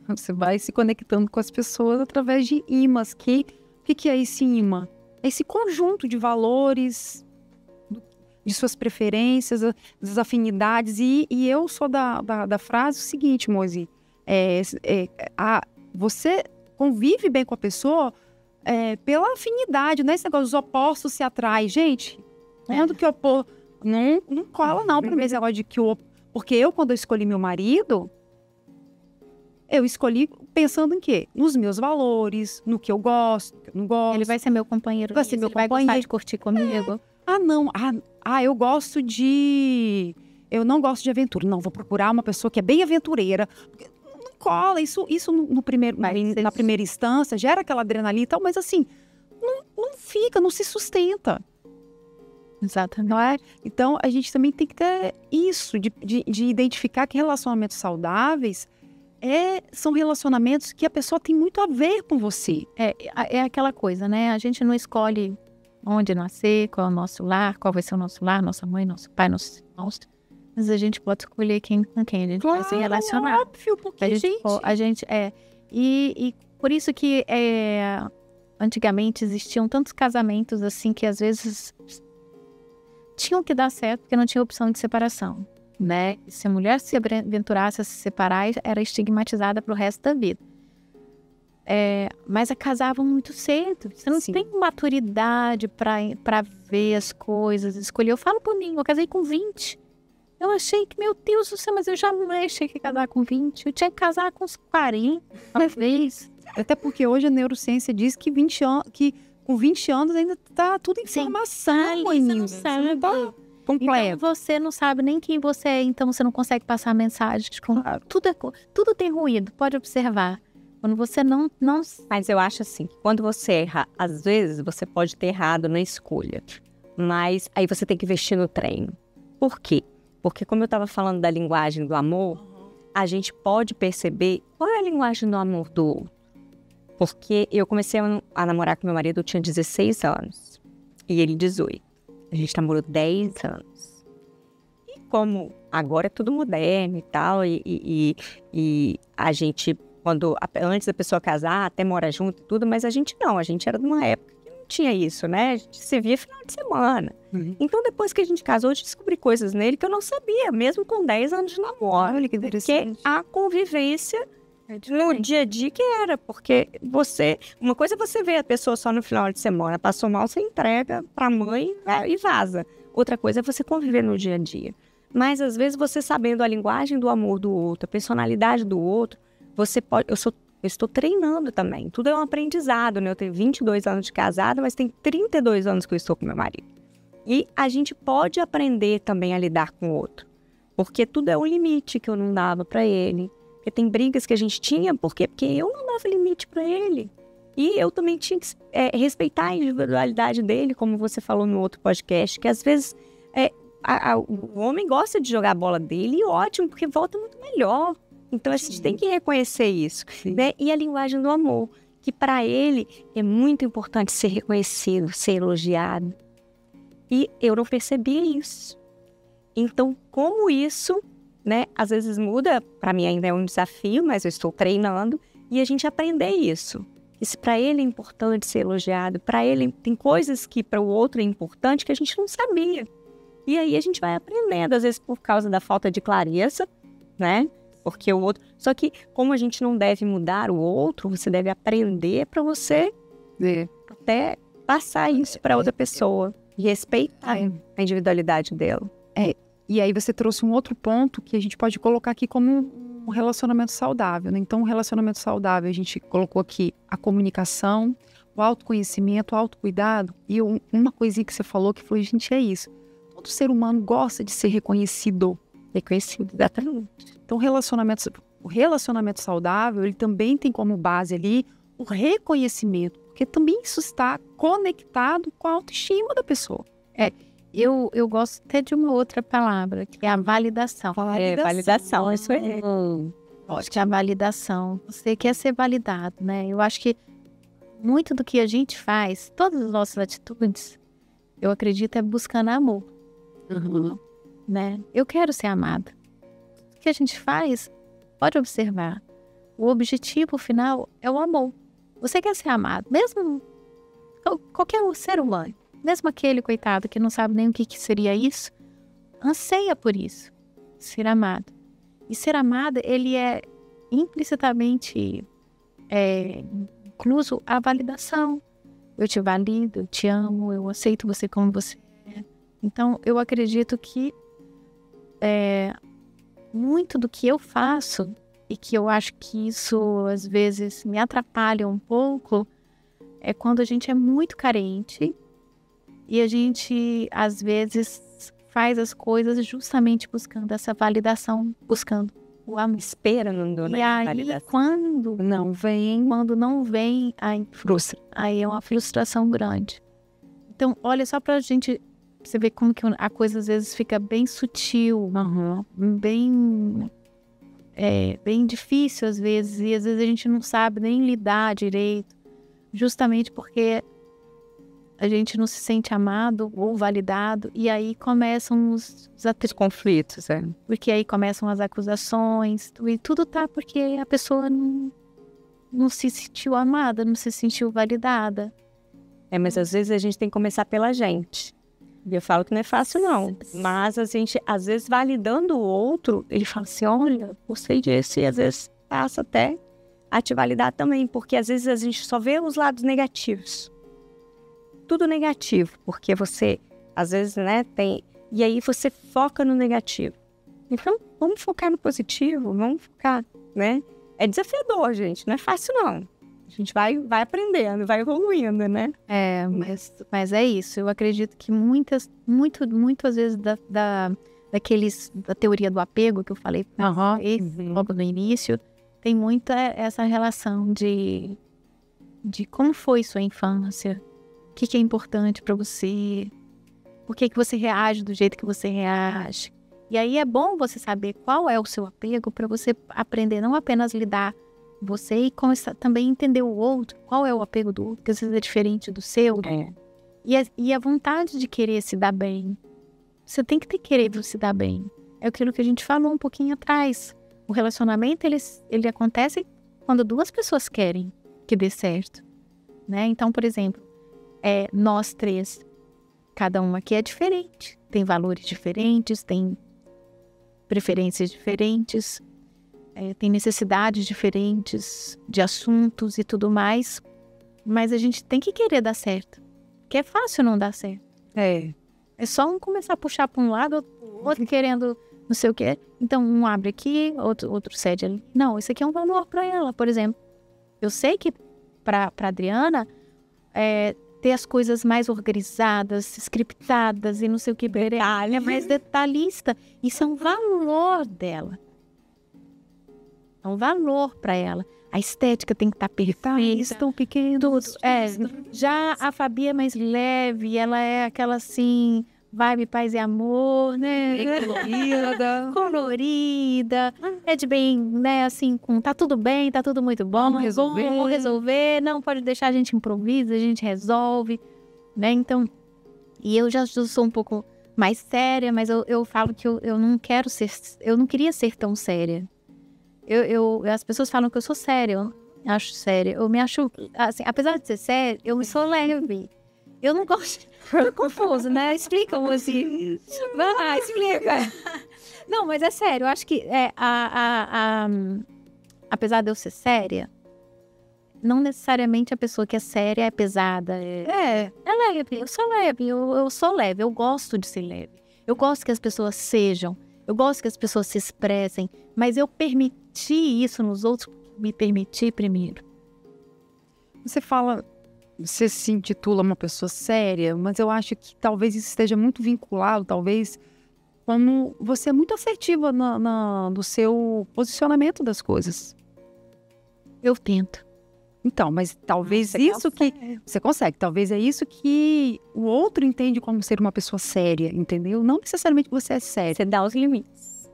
Você vai se conectando com as pessoas através de imãs. O que é esse imã? É esse conjunto de valores, de suas preferências, das afinidades. E eu sou da frase o seguinte, Mozi. Você convive bem com a pessoa pela afinidade, não é esse negócio dos opostos se atraem. Gente, não é do que oposto. Não cola não pra mim esse negócio de que porque quando eu escolhi meu marido, eu escolhi pensando em quê? Nos meus valores, no que eu gosto, no que eu não gosto. Ele vai ser meu companheiro. Vai ser meu companheiro. Vai gostar de curtir comigo. Não. Eu gosto de... Eu não gosto de aventura. Não, vou procurar uma pessoa que é bem aventureira. Não cola. Isso na primeira instância gera aquela adrenalina e tal, mas assim, não fica, não se sustenta. Exatamente. Não é? Então, a gente também tem que ter isso, de identificar que relacionamentos saudáveis são relacionamentos que a pessoa tem muito a ver com você. É aquela coisa, né? A gente não escolhe onde nascer, qual é o nosso lar, qual vai ser o nosso lar, nossa mãe, nosso pai, nossos irmãos. Mas a gente pode escolher com quem a gente vai se relacionar. Óbvio, porque a gente e por isso que antigamente existiam tantos casamentos assim que às vezes tinham que dar certo porque não tinha opção de separação, né? Se a mulher se aventurasse a se separar, era estigmatizada para o resto da vida. Mas casavam muito cedo. Você não tem maturidade para ver as coisas, escolher. Eu falo por mim, eu casei com 20. Eu achei que, meu Deus do céu, mas eu jamais achei que ia casar com 20. Eu tinha que casar com uns 40, uma vez. Até porque hoje a neurociência diz que com 20 anos ainda tá tudo em formação. Você não sabe. Tá completo. Então você não sabe nem quem você é, então você não consegue passar mensagem. Claro. Tudo tem ruído, pode observar. Quando você não... Mas eu acho assim, que quando você erra, às vezes você pode ter errado na escolha. Mas aí você tem que investir no treino. Por quê? Porque como eu estava falando da linguagem do amor, a gente pode perceber qual é a linguagem do amor do outro. Porque eu comecei a namorar com meu marido, eu tinha 16 anos. E ele 18. A gente namorou 10 anos. E como agora é tudo moderno e tal, e a gente... Antes da pessoa casar, até mora junto e tudo, mas a gente era de uma época que não tinha isso, né? A gente se via final de semana. Então, depois que a gente casou, eu descobri coisas nele que eu não sabia, mesmo com 10 anos de namoro. Olha que interessante. Porque a convivência no dia a dia que era, porque uma coisa é você ver a pessoa só no final de semana, passou mal, você entrega pra mãe e vaza. Outra coisa é você conviver no dia a dia. Mas, às vezes, você sabendo a linguagem do amor do outro, a personalidade do outro, você pode... Eu estou treinando também. Tudo é um aprendizado, né? Eu tenho 22 anos de casada, mas tem 32 anos que eu estou com meu marido. E a gente pode aprender também a lidar com o outro. Porque tudo é um limite que eu não dava para ele. Porque tem brigas que a gente tinha, por quê? Porque eu não dava limite para ele. E eu também tinha que respeitar a individualidade dele, como você falou no outro podcast, que às vezes o homem gosta de jogar a bola dele, e ótimo, porque volta muito melhor. Então a gente tem que reconhecer isso, né? E a linguagem do amor, que para ele é muito importante ser reconhecido, ser elogiado. E eu não percebia isso. Então, como isso, né, às vezes muda, para mim ainda é um desafio, mas eu estou treinando, e a gente aprender isso. Que se para ele é importante ser elogiado, para ele tem coisas que para o outro é importante que a gente não sabia. E aí a gente vai aprendendo, às vezes por causa da falta de clareza, né? Porque o outro... Só que como a gente não deve mudar o outro, você deve aprender para você até passar isso para outra pessoa e respeitar a individualidade dela. E aí você trouxe um outro ponto que a gente pode colocar aqui como um relacionamento saudável, né? Então, um relacionamento saudável, a gente colocou aqui a comunicação, o autoconhecimento, o autocuidado. E uma coisinha que você falou, que foi, gente, é isso. Todo ser humano gosta de ser reconhecido. Reconhecido, exatamente. Então, o relacionamento saudável, ele também tem como base ali o reconhecimento, porque também isso está conectado com a autoestima da pessoa. Eu gosto até de uma outra palavra, que é a validação. Validação, isso é. Acho que a validação. Você quer ser validado, né? Eu acho que muito do que a gente faz, todas as nossas atitudes, eu acredito, é buscando amor. Né? Eu quero ser amada. O que a gente faz, pode observar, o objetivo final é o amor. Você quer ser amado, mesmo qualquer ser humano, mesmo aquele coitado que não sabe nem o que seria isso, anseia por isso, ser amado. E ser amada, ele é implicitamente incluso a validação. Eu te valido, eu te amo, eu aceito você como você é. Então, eu acredito que muito do que eu faço, e que eu acho que isso às vezes me atrapalha um pouco, é quando a gente é muito carente e a gente às vezes faz as coisas justamente buscando essa validação, buscando o amor. Espera, não E aí, validação. quando não vem, aí Frustra. Aí é uma frustração grande. Então, olha, só pra gente... Você vê como que a coisa às vezes fica bem sutil, bem difícil às vezes. E às vezes a gente não sabe nem lidar direito. Justamente porque a gente não se sente amado ou validado. E aí começam os conflitos, Porque aí começam as acusações. E tudo tá porque a pessoa não se sentiu amada, não se sentiu validada. Mas às vezes a gente tem que começar pela gente. E eu falo que não é fácil, não. Mas a gente, às vezes, validando o outro, ele fala assim, olha, gostei disso. E às vezes passa até a te validar também. Porque às vezes a gente só vê os lados negativos. Tudo negativo. Porque você, às vezes, né, tem... E aí você foca no negativo. Então, vamos focar no positivo. Vamos focar, né? É desafiador, gente. Não é fácil, não. A gente vai aprendendo, vai evoluindo, né? Mas é isso. Eu acredito que muito às vezes da teoria do apego que eu falei logo no início, tem muita essa relação de como foi sua infância, o que é importante para você, por que você reage do jeito que você reage. E aí é bom você saber qual é o seu apego para você aprender não apenas lidar você e começar também a entender o outro, qual é o apego do outro, que às vezes é diferente do seu. E a vontade de querer se dar bem. Você tem que querer se dar bem. É aquilo que a gente falou um pouquinho atrás. O relacionamento, ele acontece quando duas pessoas querem que dê certo. Né? Então, por exemplo, nós três, cada um aqui é diferente. Tem valores diferentes, tem preferências diferentes, tem necessidades diferentes de assuntos e tudo mais, mas a gente tem que querer dar certo, porque é fácil não dar certo. É só um começar a puxar para um lado, o outro querendo não sei o quê. Então, um abre aqui, outro cede ali. Não, isso aqui é um valor para ela, por exemplo. Eu sei que para Adriana, ter as coisas mais organizadas, scriptadas e não sei o que, ela é mais detalhista. Isso é um valor dela. É um valor para ela. A estética tem que estar perfeita. Tão pequenos. Tudo. Já a Fabi é mais leve, ela é aquela assim, vibe paz e amor, né? Colorida. É de bem, né? Assim, tá tudo bem, tá tudo muito bom. Vamos resolver. Não, pode deixar, a gente improvisa, a gente resolve, né? Então, e eu já sou um pouco mais séria, mas eu falo que eu não quero ser, eu não queria ser tão séria. As pessoas falam que eu sou séria, eu acho séria. Eu me acho, assim, apesar de ser séria, eu sou leve. Eu não gosto. É confuso, né? Explica, assim. Vai lá, explica. Não, mas é sério. Eu acho que apesar de eu ser séria, não necessariamente a pessoa que é séria é pesada. É leve. Eu sou leve. Eu sou leve. Eu gosto de ser leve. Eu gosto que as pessoas sejam. Eu gosto que as pessoas se expressem. Mas eu permiti isso nos outros, me permiti primeiro. Você se intitula uma pessoa séria, mas eu acho que talvez isso esteja muito vinculado, talvez, como você é muito assertiva no seu posicionamento das coisas. Eu tento. Então, mas talvez isso que... Você consegue. Talvez é isso que o outro entende como ser uma pessoa séria, entendeu? Não necessariamente você é séria. Você dá os limites.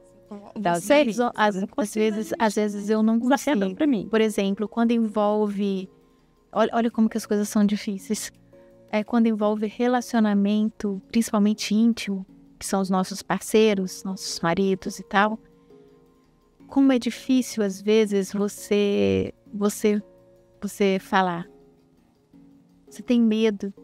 Às vezes eu não consigo. Pra mim. Por exemplo, quando envolve... Olha como que as coisas são difíceis. Quando envolve relacionamento, principalmente íntimo, que são os nossos parceiros, nossos maridos e tal. Como é difícil, às vezes, você falar. Você tem medo.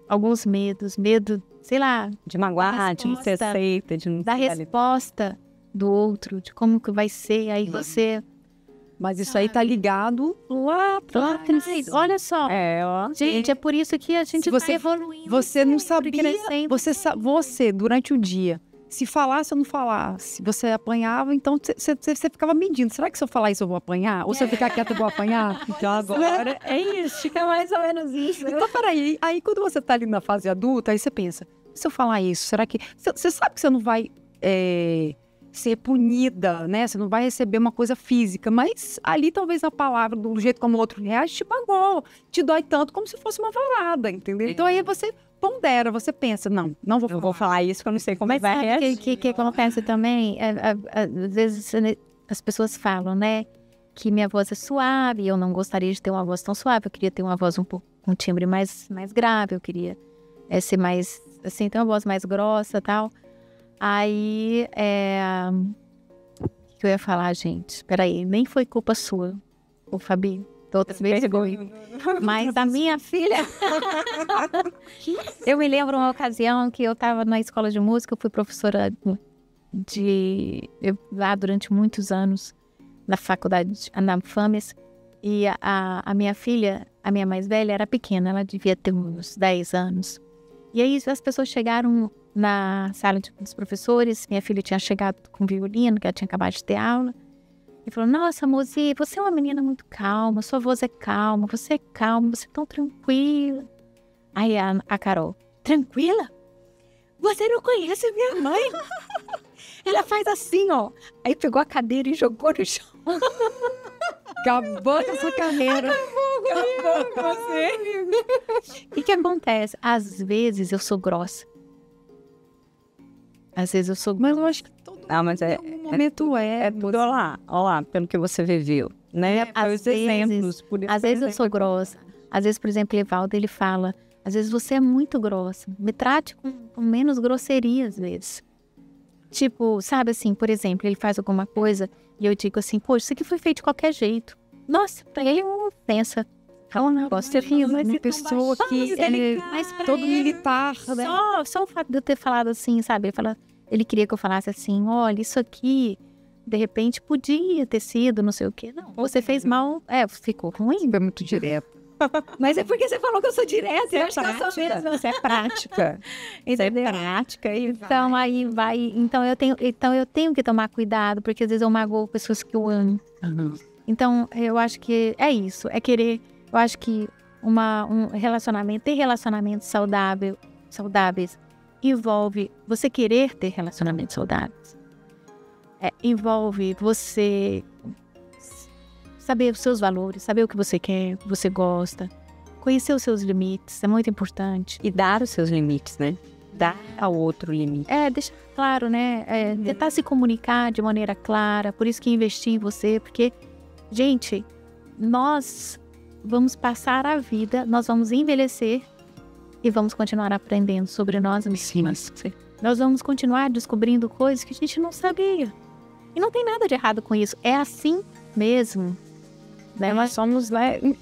Alguns medos. Medo, sei lá. De magoar, de não ser aceita, de não da resposta do outro, de como que vai ser. Aí você... Mas isso aí tá ligado lá atrás. Olha só. Gente, é por isso que a gente tá evoluindo. Você não sabia. Você, durante o dia, se falasse ou não falasse, você apanhava, então você ficava medindo. Será que se eu falar isso eu vou apanhar? Ou se eu ficar quieta eu vou apanhar? Então agora é isso, fica mais ou menos isso. Então, peraí. Aí quando você tá ali na fase adulta, aí você pensa, se eu falar isso, será que... Você sabe que você não vai... ser punida, né? Você não vai receber uma coisa física, mas ali talvez a palavra, do jeito como o outro reage, te magoou, te dói tanto como se fosse uma varada, entendeu? Então aí você pondera, você pensa, não vou falar. Eu vou falar isso que eu não sei como mas vai reagir. Mas que acontece também, às vezes as pessoas falam, né, que minha voz é suave, eu não gostaria de ter uma voz tão suave, eu queria ter uma voz um timbre mais grave, eu queria ser mais, assim, ter uma voz mais grossa e tal. Aí, o que eu ia falar, gente? Peraí, nem foi culpa sua, ô Fabi. Outra vez, mas a minha filha... Eu me lembro uma ocasião que eu estava na escola de música, eu fui professora lá durante muitos anos, na faculdade, na FAMES, e a minha filha, a minha mais velha, era pequena, ela devia ter uns 10 anos. E aí as pessoas chegaram na sala dos professores, minha filha tinha chegado com violino, que ela tinha acabado de ter aula, e falou, nossa, Mozi, você é uma menina muito calma, sua voz é calma, você é tão tranquila. Aí a Carol, tranquila? Você não conhece a minha mãe? Ela faz assim, ó. Aí pegou a cadeira e jogou no chão. Acabou com essa carreira. Acabou com você. E o que acontece? Às vezes eu sou grossa. Às vezes eu sou... Mas eu acho que todo momento é tudo, olha lá, pelo que você viveu, né? Às vezes eu sou grossa. Às vezes, por exemplo, Evaldo, ele fala, às vezes você é muito grossa. Me trate com menos grosseria, às vezes. Tipo, sabe assim, por exemplo, ele faz alguma coisa e eu digo assim, poxa, isso aqui foi feito de qualquer jeito. Nossa, pra ele é uma ofensa. É um negócio terrível. Uma pessoa que é todo militar, né? Só o fato de eu ter falado assim, sabe? Ele queria que eu falasse assim, olha, isso aqui, de repente, podia ter sido, não sei o quê. Não, você fez mal, ficou ruim. É muito direto. Mas é porque você falou que eu sou direta. Você é prática. Entendeu? Você é prática. Então, aí vai... Então, eu tenho que tomar cuidado, porque às vezes eu magoo pessoas que eu amo. Então, eu acho que é isso. É querer... Eu acho que ter relacionamentos saudáveis envolve você querer ter relacionamentos saudáveis. Envolve você saber os seus valores, saber o que você quer, o que você gosta, conhecer os seus limites, é muito importante. E dar os seus limites, né? Dar ao outro limite. Deixar claro, né? Tentar se comunicar de maneira clara, por isso que investir em você, porque, gente, nós vamos passar a vida, nós vamos envelhecer e vamos continuar aprendendo sobre nós mesmos. Nós vamos continuar descobrindo coisas que a gente não sabia. E não tem nada de errado com isso. É assim mesmo. Né? Nós somos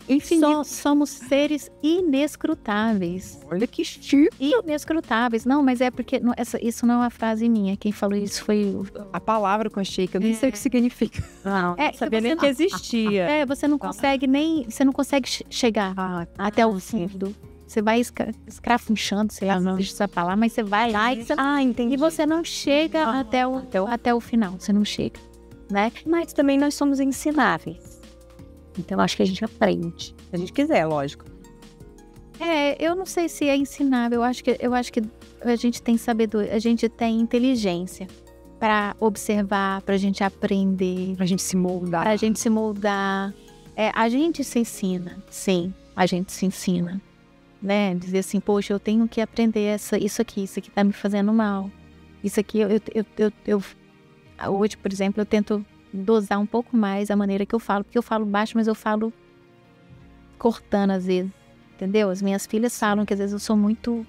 infinitos. Somos seres inescrutáveis. Olha que chique. Inescrutáveis. Não, mas é porque isso não é uma frase minha. Quem falou isso foi a palavra que eu achei, que eu nem sei o que significa. Não sabia nem que existia. Você não consegue chegar até o fundo. Você vai escrafunchando, sei lá, não deixa essa palavra, mas você vai lá entendi. E você não chega até o final. Você não chega, né? Mas também nós somos ensináveis. Então, acho que a gente aprende. Se a gente quiser, lógico. Eu não sei se é ensinável. Eu acho que a gente tem sabedoria, a gente tem inteligência para observar, pra gente aprender. Pra gente se moldar. A gente se ensina, sim. A gente se ensina, né? Dizer assim, poxa, eu tenho que aprender isso aqui tá me fazendo mal. Isso aqui, hoje, por exemplo, eu tento dosar um pouco mais a maneira que eu falo, porque eu falo baixo, mas eu falo cortando às vezes, entendeu? As minhas filhas falam que às vezes eu sou muito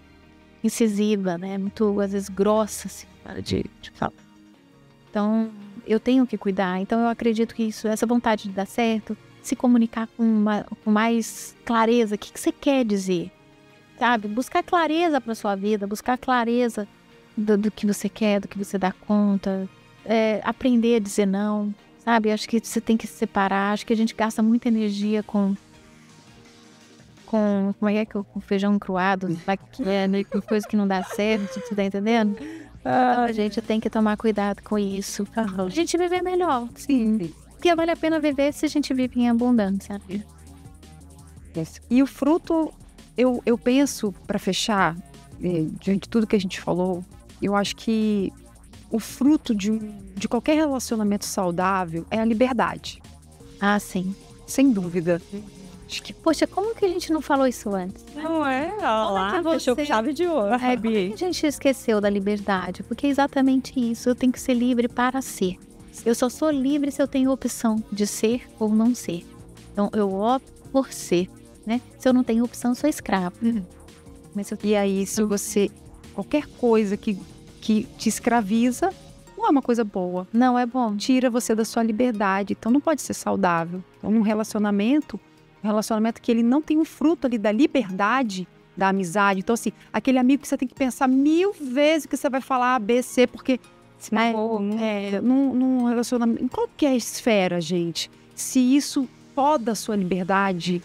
incisiva, né? Muito, às vezes, grossa, assim, de falar. Então, eu tenho que cuidar. Então, eu acredito que essa vontade de dar certo, se comunicar com mais clareza, o que você quer dizer, sabe? Buscar clareza para sua vida, buscar clareza do que você quer, do que você dá conta, aprender a dizer não, sabe? Acho que você tem que se separar. Acho que a gente gasta muita energia com com feijão encruado, com coisa que não dá certo, você tá entendendo? Então, a gente tem que tomar cuidado com isso. A gente viver melhor. Sim. Porque vale a pena viver se a gente vive em abundância. E o fruto, eu penso, para fechar, diante de tudo que a gente falou, eu acho que o fruto de qualquer relacionamento saudável é a liberdade. Ah, sim. Sem dúvida. Acho que, poxa, como que a gente não falou isso antes? Não é? Olha lá, fechou com chave de ouro. Por que a gente esqueceu da liberdade? Porque é exatamente isso. Eu tenho que ser livre para ser. Eu só sou livre se eu tenho opção de ser ou não ser. Então, eu opto por ser, né? Se eu não tenho opção, eu sou escravo. Mas e aí, se você... Qualquer coisa que te escraviza, não é uma coisa boa. Não é bom. Tira você da sua liberdade. Então, não pode ser saudável. Então, num relacionamento que ele não tem um fruto ali da liberdade, da amizade. Então, assim, aquele amigo que você tem que pensar 1000 vezes que você vai falar A, B, C, porque... num relacionamento, em qualquer esfera, gente, se isso poda a sua liberdade,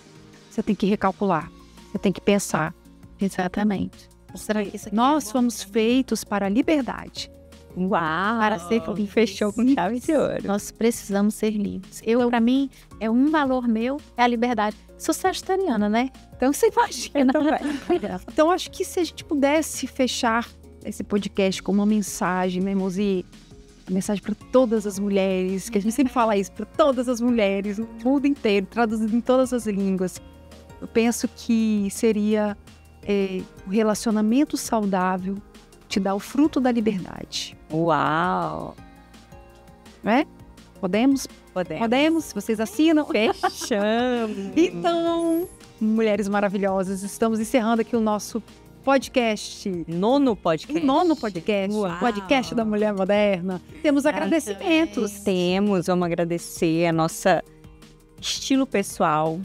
você tem que recalcular. Você tem que pensar. Exatamente. Será que isso aqui nós fomos feitos para a liberdade. Uau! Para ser livres. Fechou com chave de ouro. Nós precisamos ser livres. Para mim, um valor meu é a liberdade. Sou sagitariana, né? Então, você imagina. Então, acho que se a gente pudesse fechar esse podcast com uma mensagem, né, Mozi? Uma mensagem para todas as mulheres, que a gente sempre fala isso, para todas as mulheres, no mundo inteiro, traduzido em todas as línguas. Eu penso que seria o relacionamento saudável te dá o fruto da liberdade. Uau! Né? Podemos? Podemos? Vocês assinam? Fechamos! Então, mulheres maravilhosas, estamos encerrando aqui o nosso podcast. Nono podcast. O nono podcast. Uau. O podcast da Mulher Moderna. Temos agradecimentos. Vamos agradecer a nossa Estilo Pessoal,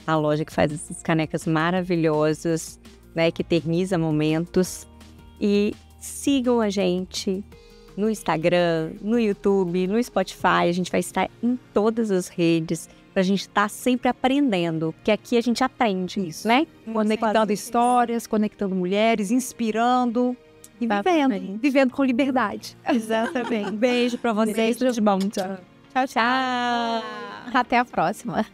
a loja que faz essas canecas maravilhosas, né, que eterniza momentos. E sigam a gente no Instagram, no YouTube, no Spotify. A gente vai estar em todas as redes pra gente estar sempre aprendendo, porque aqui a gente aprende isso, né? Conectando histórias, conectando mulheres, inspirando e vivendo com liberdade. Exatamente. Beijo pra vocês. Beijo. Tudo de bom. Tchau. Tchau, tchau. Até a próxima.